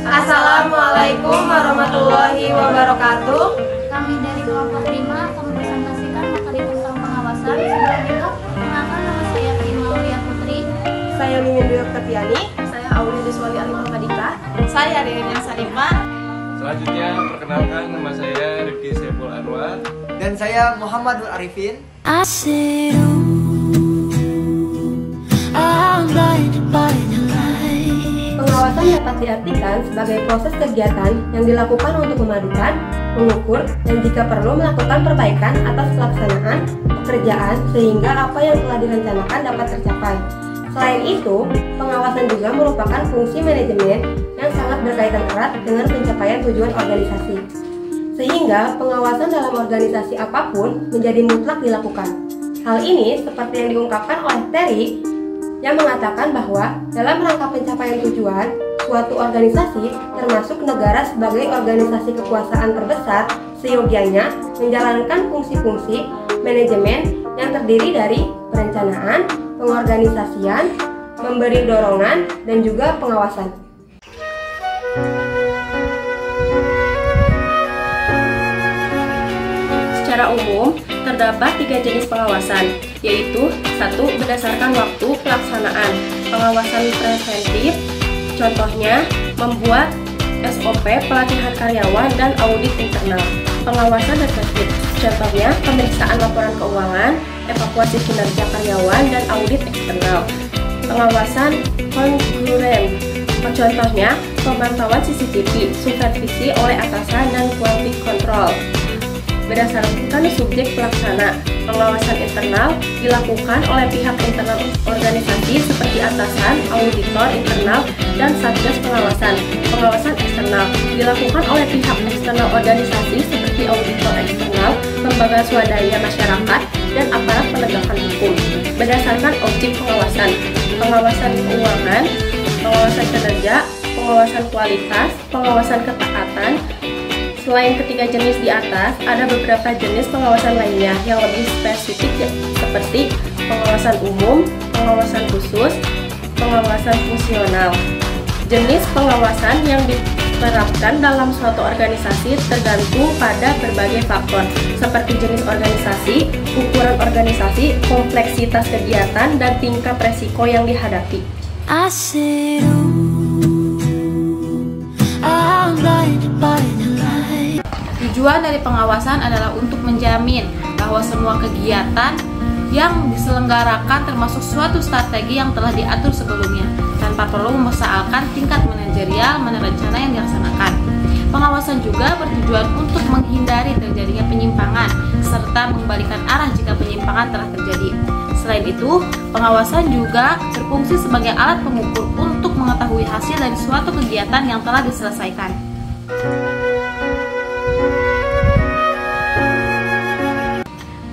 Assalamualaikum warahmatullahi wabarakatuh. Kami dari kelompok 5 akan mempresentasikan materi tentang pengawasan. Sebelum itu, perkenalkan nama saya Imaulia Putri. Saya Mimin Dwi Oktaviani. Saya Aulia Deswali Alimuhammadika. Saya Denia Sarifah. Selanjutnya, perkenalkan nama saya Rifki Saiful Anwar. Dan saya Muhammadul Arifin. Pengawasan dapat diartikan sebagai proses kegiatan yang dilakukan untuk memadukan, mengukur, dan jika perlu melakukan perbaikan atas pelaksanaan pekerjaan sehingga apa yang telah direncanakan dapat tercapai. Selain itu, pengawasan juga merupakan fungsi manajemen yang sangat berkaitan erat dengan pencapaian tujuan organisasi. Sehingga pengawasan dalam organisasi apapun menjadi mutlak dilakukan. Hal ini seperti yang diungkapkan oleh Terry yang mengatakan bahwa dalam rangka pencapaian tujuan, suatu organisasi termasuk negara sebagai organisasi kekuasaan terbesar seyogianya menjalankan fungsi-fungsi manajemen yang terdiri dari perencanaan, pengorganisasian, memberi dorongan, dan juga pengawasan. Secara umum, terdapat 3 jenis pengawasan, yaitu 1. Berdasarkan waktu pelaksanaan, pengawasan preventif, contohnya membuat SOP pelatihan karyawan dan audit internal. Pengawasan detektif, contohnya pemeriksaan laporan keuangan, evaluasi kinerja karyawan, dan audit eksternal. Pengawasan konkuren, contohnya pemantauan CCTV, supervisi oleh atasan, dan quality control. Berdasarkan subjek pelaksana, pengawasan internal dilakukan oleh pihak internal organisasi seperti atasan, auditor internal, dan satgas pengawasan. Pengawasan eksternal dilakukan oleh pihak eksternal organisasi seperti auditor eksternal, lembaga swadaya masyarakat, dan aparat penegakan hukum. Berdasarkan objek pengawasan, pengawasan keuangan, pengawasan kinerja, pengawasan kualitas, pengawasan ketaatan. Selain ketiga jenis di atas, ada beberapa jenis pengawasan lainnya yang lebih spesifik seperti pengawasan umum, pengawasan khusus, pengawasan fungsional. Jenis pengawasan yang diterapkan dalam suatu organisasi tergantung pada berbagai faktor seperti jenis organisasi, ukuran organisasi, kompleksitas kegiatan, dan tingkat resiko yang dihadapi. Tujuan dari pengawasan adalah untuk menjamin bahwa semua kegiatan yang diselenggarakan termasuk suatu strategi yang telah diatur sebelumnya tanpa perlu mempersoalkan tingkat manajerial rencana yang dilaksanakan. Pengawasan juga bertujuan untuk menghindari terjadinya penyimpangan serta mengembalikan arah jika penyimpangan telah terjadi. Selain itu, pengawasan juga berfungsi sebagai alat pengukur untuk mengetahui hasil dari suatu kegiatan yang telah diselesaikan.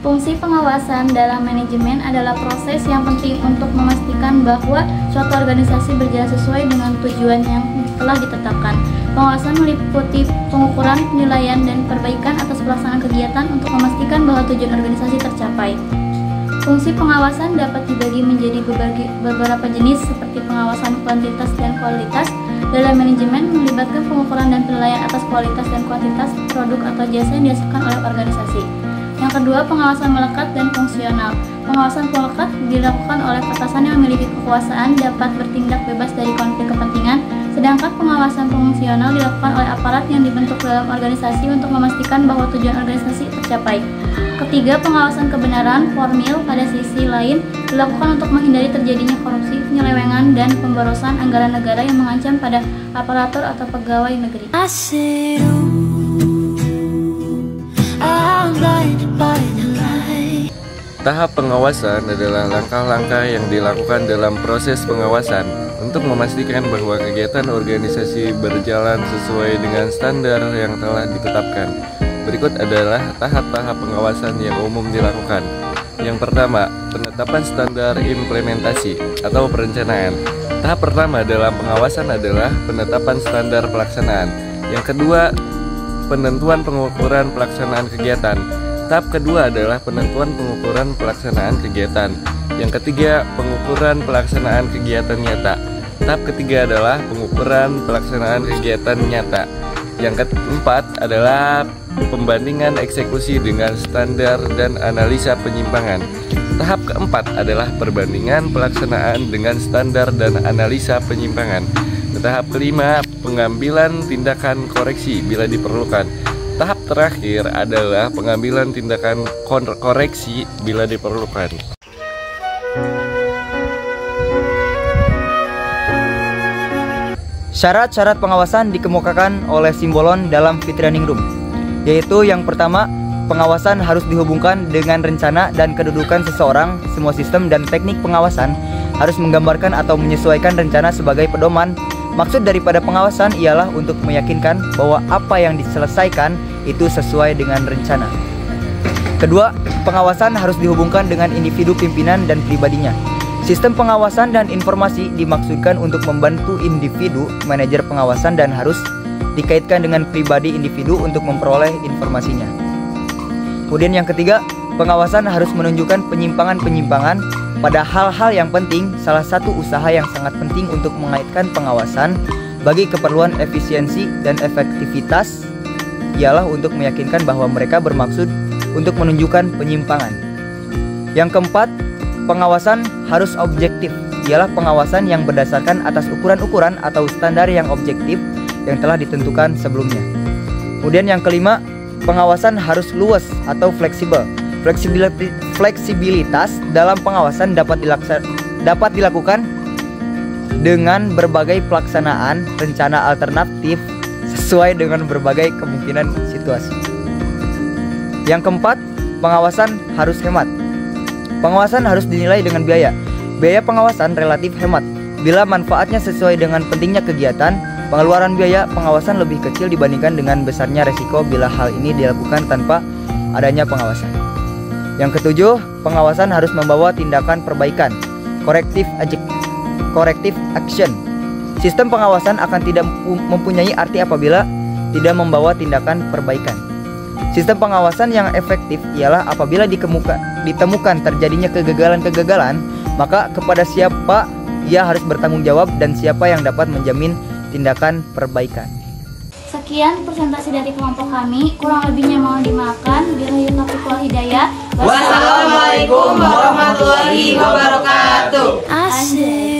Fungsi pengawasan dalam manajemen adalah proses yang penting untuk memastikan bahwa suatu organisasi berjalan sesuai dengan tujuan yang telah ditetapkan. Pengawasan meliputi pengukuran, penilaian, dan perbaikan atas pelaksanaan kegiatan untuk memastikan bahwa tujuan organisasi tercapai. Fungsi pengawasan dapat dibagi menjadi beberapa jenis seperti pengawasan kuantitas dan kualitas. Dalam manajemen melibatkan pengukuran dan penilaian atas kualitas dan kuantitas produk atau jasa yang dihasilkan oleh organisasi. Yang kedua, pengawasan melekat dan fungsional. Pengawasan melekat dilakukan oleh atasan yang memiliki kekuasaan dapat bertindak bebas dari konflik kepentingan, sedangkan pengawasan fungsional dilakukan oleh aparat yang dibentuk dalam organisasi untuk memastikan bahwa tujuan organisasi tercapai. Ketiga, pengawasan kebenaran formil pada sisi lain dilakukan untuk menghindari terjadinya korupsi, penyelewengan, dan pemborosan anggaran negara yang mengancam pada aparatur atau pegawai negeri. Tahap pengawasan adalah langkah-langkah yang dilakukan dalam proses pengawasan untuk memastikan bahwa kegiatan organisasi berjalan sesuai dengan standar yang telah ditetapkan. Berikut adalah tahap-tahap pengawasan yang umum dilakukan. Yang pertama, penetapan standar implementasi atau perencanaan. Tahap pertama dalam pengawasan adalah penetapan standar pelaksanaan. Yang kedua, penentuan pengukuran pelaksanaan kegiatan. Tahap kedua adalah penentuan pengukuran pelaksanaan kegiatan. Yang ketiga, pengukuran pelaksanaan kegiatan nyata. Tahap ketiga adalah pengukuran pelaksanaan kegiatan nyata. Yang keempat adalah pembandingan eksekusi dengan standar dan analisa penyimpangan. Tahap keempat adalah perbandingan pelaksanaan dengan standar dan analisa penyimpangan. Tahap kelima, pengambilan tindakan koreksi bila diperlukan. Tahap terakhir adalah pengambilan tindakan koreksi bila diperlukan. Syarat-syarat pengawasan dikemukakan oleh Simbolon dalam Fit Running Room, yaitu yang pertama, pengawasan harus dihubungkan dengan rencana dan kedudukan seseorang. Semua sistem dan teknik pengawasan harus menggambarkan atau menyesuaikan rencana sebagai pedoman. Maksud daripada pengawasan ialah untuk meyakinkan bahwa apa yang diselesaikan itu sesuai dengan rencana. Kedua, pengawasan harus dihubungkan dengan individu pimpinan dan pribadinya. Sistem pengawasan dan informasi dimaksudkan untuk membantu individu, manajer pengawasan, dan harus dikaitkan dengan pribadi individu untuk memperoleh informasinya. Kemudian yang ketiga, pengawasan harus menunjukkan penyimpangan-penyimpangan pada hal-hal yang penting. Salah satu usaha yang sangat penting untuk mengaitkan pengawasan bagi keperluan efisiensi dan efektivitas ialah untuk meyakinkan bahwa mereka bermaksud untuk menunjukkan penyimpangan. Yang keempat, pengawasan harus objektif, ialah pengawasan yang berdasarkan atas ukuran-ukuran atau standar yang objektif yang telah ditentukan sebelumnya. Kemudian yang kelima, pengawasan harus luas atau fleksibel. Fleksibilitas dalam pengawasan dapat dilakukan dengan berbagai pelaksanaan rencana alternatif sesuai dengan berbagai kemungkinan situasi. Yang keempat, pengawasan harus hemat. Pengawasan harus dinilai dengan biaya. Biaya pengawasan relatif hemat. Bila manfaatnya sesuai dengan pentingnya kegiatan, pengeluaran biaya pengawasan lebih kecil dibandingkan dengan besarnya resiko bila hal ini dilakukan tanpa adanya pengawasan. Yang ketujuh, pengawasan harus membawa tindakan perbaikan, corrective action. Sistem pengawasan akan tidak mempunyai arti apabila tidak membawa tindakan perbaikan. Sistem pengawasan yang efektif ialah apabila ditemukan terjadinya kegagalan-kegagalan, maka kepada siapa ia harus bertanggung jawab dan siapa yang dapat menjamin tindakan perbaikan. Sekian presentasi dari kelompok kami, kurang lebihnya mohon dimaafkan. Billahi taufiq wal hidayah. Wassalamualaikum warahmatullahi wabarakatuh. Asik.